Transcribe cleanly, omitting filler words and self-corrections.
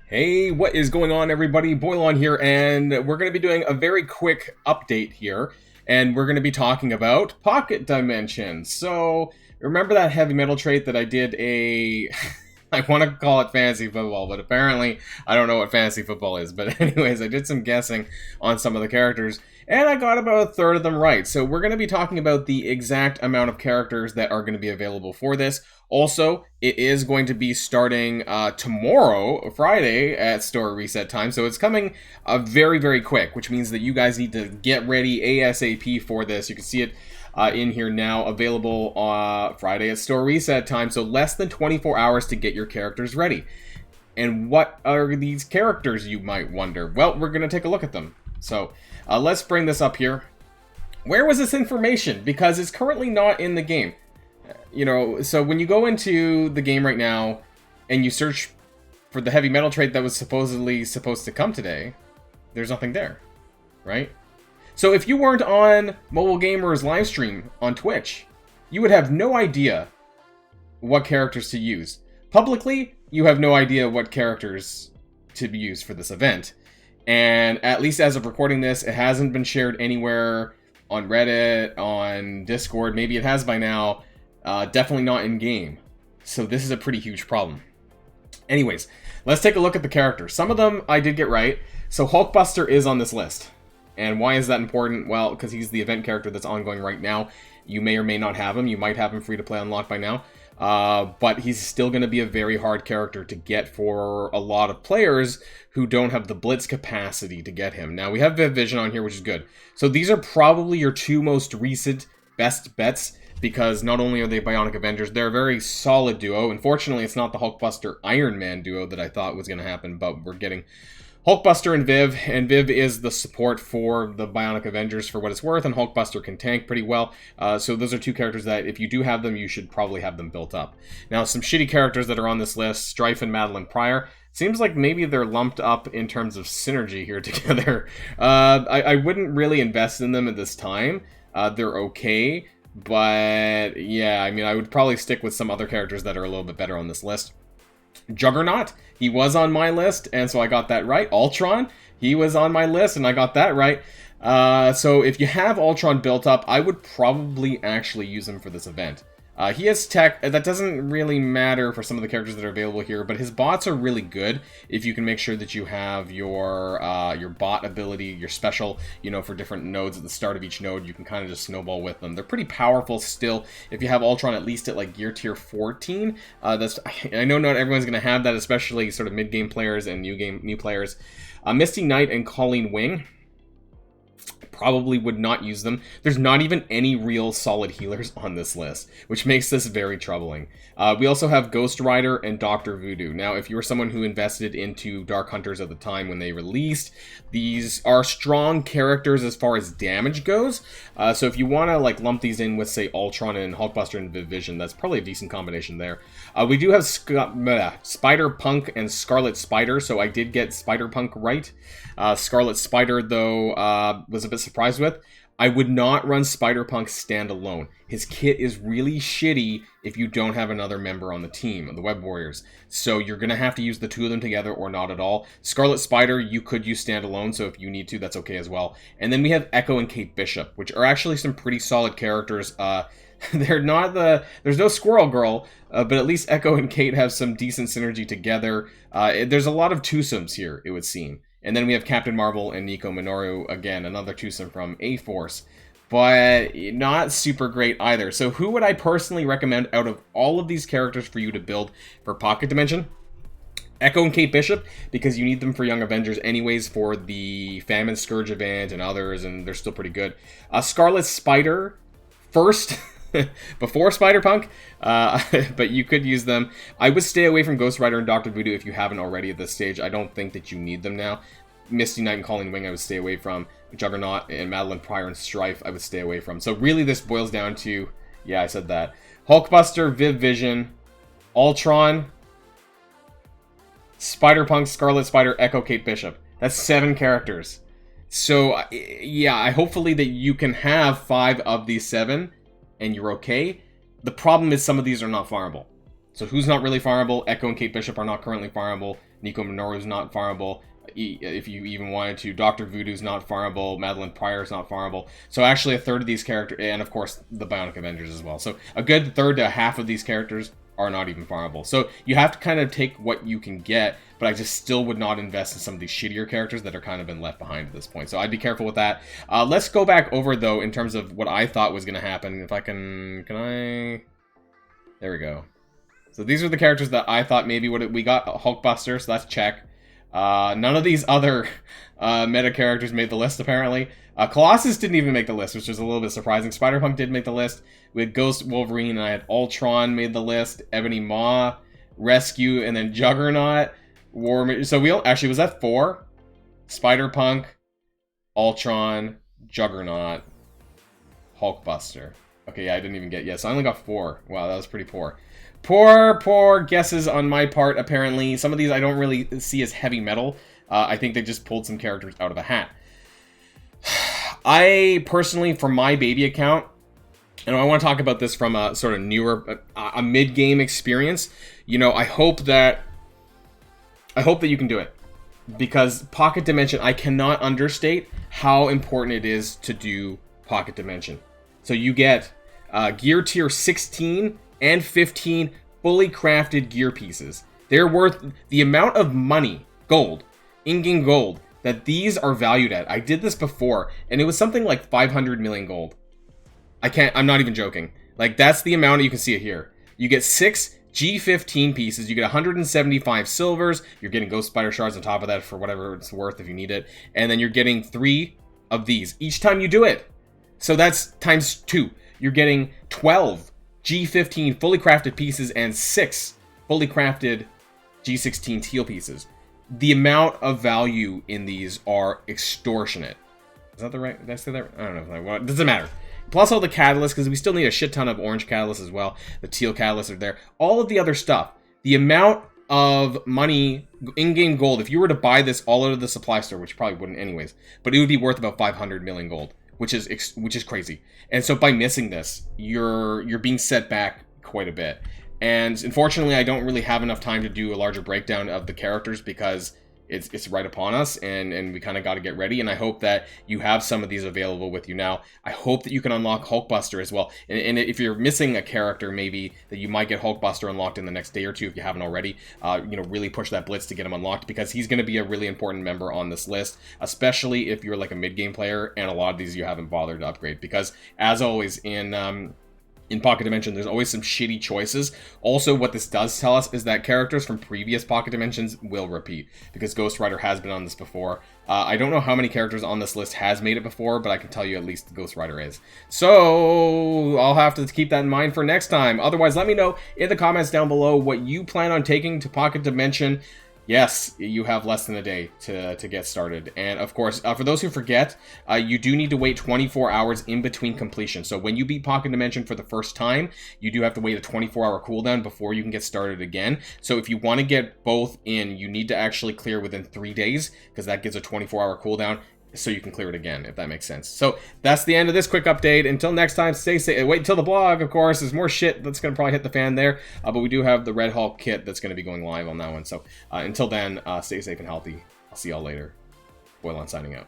Hey, what is going on, everybody? Boilon here, and we're going to be doing a very quick update here, and we're going to be talking about pocket dimensions. So, remember that heavy metal trait that I did a... I want to call it fantasy football, but apparently I don't know what fantasy football is. But anyways, I did some guessing on some of the characters, and I got about a third of them right. So we're going to be talking about the exact amount of characters that are going to be available for this. Also, it is going to be starting tomorrow, Friday, at store reset time. So it's coming very, very quick, which means that you guys need to get ready ASAP for this. You can see it in here now, available Friday at store reset time. So less than 24 hours to get your characters ready. And what are these characters, you might wonder? Well, we're going to take a look at them. So let's bring this up here. Where was this information? Because it's currently not in the game. You know, so when you go into the game right now and you search for the heavy metal trait that was supposed to come today, there's nothing there, right? So if you weren't on Mobile Gamer's live stream on Twitch, you would have no idea what characters to use. Publicly, you have no idea what characters to be used for this event. And at least as of recording this, it hasn't been shared anywhere on Reddit, on Discord. Maybe it has by now. Definitely not in-game. So this is a pretty huge problem. Anyways, let's take a look at the characters. Some of them I did get right. So Hulkbuster is on this list. And why is that important? Well, because he's the event character that's ongoing right now. You may or may not have him. You might have him free to play unlocked by now. But he's still going to be a very hard character to get for a lot of players who don't have the blitz capacity to get him. Now, we have Viv Vision on here, which is good. So these are probably your two most recent best bets, because not only are they Bionic Avengers, they're a very solid duo. Unfortunately, it's not the Hulkbuster Iron Man duo that I thought was going to happen, but we're getting Hulkbuster and Viv is the support for the Bionic Avengers for what it's worth, and Hulkbuster can tank pretty well. So those are two characters that, if you do have them, you should probably have them built up. Now, some shitty characters that are on this list, Strife and Madeline Pryor. Seems like maybe they're lumped up in terms of synergy here together. I wouldn't really invest in them at this time. They're okay. But, yeah, I mean, I would probably stick with some other characters that are a little bit better on this list. Juggernaut, he was on my list, and so I got that right. Ultron, he was on my list, and I got that right. So if you have Ultron built up, I would probably actually use him for this event. He has tech, that doesn't really matter for some of the characters that are available here, but his bots are really good if you can make sure that you have your bot ability, your special, you know, for different nodes at the start of each node. You can kind of just snowball with them. They're pretty powerful still if you have Ultron at least at like gear tier 14. I know not everyone's going to have that, especially sort of mid-game players and new players. Misty Knight and Colleen Wing. Probably would not use them. There's not even any real solid healers on this list, which makes this very troubling. We also have Ghost Rider and Dr. Voodoo. Now, if you were someone who invested into Dark Hunters at the time when they released, these are strong characters as far as damage goes. So if you want to like lump these in with, say, Ultron and Hulkbuster and Viv Vision, that's probably a decent combination there. We do have Spider-Punk and Scarlet Spider, so I did get Spider-Punk right. Scarlet Spider, though, was a bit surprised with. I would not run Spider-Punk standalone. His kit is really shitty if you don't have another member on the team, the Web Warriors. So you're going to have to use the two of them together or not at all. Scarlet Spider, you could use standalone, so if you need to, that's okay as well. And then we have Echo and Kate Bishop, which are actually some pretty solid characters. They're not there's no Squirrel Girl, but at least Echo and Kate have some decent synergy together. There's a lot of twosomes here, it would seem. And then we have Captain Marvel and Nico Minoru, again, another twosome from A-Force, but not super great either. So who would I personally recommend out of all of these characters for you to build for Pocket Dimension? Echo and Kate Bishop, because you need them for Young Avengers anyways for the Famine Scourge event and others, and they're still pretty good. Scarlet Spider first, before Spider-Punk, but you could use them. I would stay away from Ghost Rider and Dr. Voodoo if you haven't already at this stage. I don't think that you need them now. Misty Knight and Colleen Wing I would stay away from. Juggernaut and Madeline Pryor and Strife I would stay away from. So really this boils down to, yeah, I said that. Hulkbuster, Viv Vision, Ultron, Spider-Punk, Scarlet Spider, Echo, Kate Bishop. That's 7 characters. So, yeah, hopefully that you can have 5 of these 7 and you're okay. The problem is some of these are not farmable. So who's not really farmable? Echo and Kate Bishop are not currently farmable. Nico Minoru's not farmable. If you even wanted to, Dr. Voodoo's not farmable, Madeline Pryor's not farmable. So actually a third of these characters, and of course the Bionic Avengers as well. So a good third to half of these characters are not even farmable. So you have to kind of take what you can get, but I just still would not invest in some of these shittier characters that are kind of been left behind at this point. So I'd be careful with that. Let's go back over, though, in terms of what I thought was going to happen. If I can I... There we go. So these are the characters that I thought maybe we got. Hulkbuster, so that's check. None of these other meta characters made the list, apparently. Colossus didn't even make the list, which was a little bit surprising. Spider-Punk did make the list. We had Ghost Wolverine, and I had Ultron made the list. Ebony Maw, Rescue, and then Juggernaut. So we actually, was that 4? Spider-Punk, Ultron, Juggernaut, Hulkbuster. Okay, yeah, I didn't even get... Yes, I only got 4. Wow, that was pretty poor. Poor guesses on my part, apparently. Some of these I don't really see as heavy metal. I think they just pulled some characters out of the hat. I, personally, for my baby account, and I want to talk about this from a sort of newer, a mid-game experience. You know, I hope that you can do it. Because Pocket Dimension, I cannot understate how important it is to do Pocket Dimension. So you get gear tier 16 and 15 fully crafted gear pieces. They're worth the amount of money, gold, in-game gold, that these are valued at. I did this before, and it was something like 500 million gold. I'm not even joking. Like, that's the amount, you can see it here. You get 6 G15 pieces, you get 175 silvers, you're getting Ghost Spider shards on top of that for whatever it's worth if you need it, and then you're getting 3 of these each time you do it. So that's times 2. You're getting 12 G15 fully crafted pieces and 6 fully crafted G16 teal pieces. The amount of value in these are extortionate. Is that the right? Did I say that? I don't know. It doesn't matter. Plus all the catalysts, because we still need a shit ton of orange catalysts as well. The teal catalysts are there. All of the other stuff. The amount of money, in-game gold, if you were to buy this all out of the supply store, which you probably wouldn't anyways, but it would be worth about 500 million gold, which is crazy. And so by missing this, you're being set back quite a bit. And unfortunately, I don't really have enough time to do a larger breakdown of the characters because it's right upon us, and we kind of got to get ready. And I hope that you have some of these available with you now. I hope that you can unlock Hulkbuster as well. And if you're missing a character, maybe that you might get Hulkbuster unlocked in the next day or two if you haven't already. Really push that blitz to get him unlocked, because he's going to be a really important member on this list, especially if you're like a mid-game player and a lot of these you haven't bothered to upgrade. Because as always in Pocket Dimension, there's always some shitty choices. Also, what this does tell us is that characters from previous Pocket Dimensions will repeat, because Ghost Rider has been on this before. I don't know how many characters on this list has made it before, but I can tell you at least Ghost Rider is. So, I'll have to keep that in mind for next time. Otherwise, let me know in the comments down below what you plan on taking to Pocket Dimension. Yes, you have less than a day to get started. And of course, for those who forget, you do need to wait 24 hours in between completion. So when you beat Pocket Dimension for the first time, you do have to wait a 24-hour cooldown before you can get started again. So if you want to get both in, you need to actually clear within 3 days, because that gives a 24-hour cooldown, so you can clear it again, if that makes sense. So that's the end of this quick update. Until next time, stay safe. Wait until the blog, of course. There's more shit that's going to probably hit the fan there. But we do have the Red Hulk kit that's going to be going live on that one. So until then, stay safe and healthy. I'll see y'all later. Boilon signing out.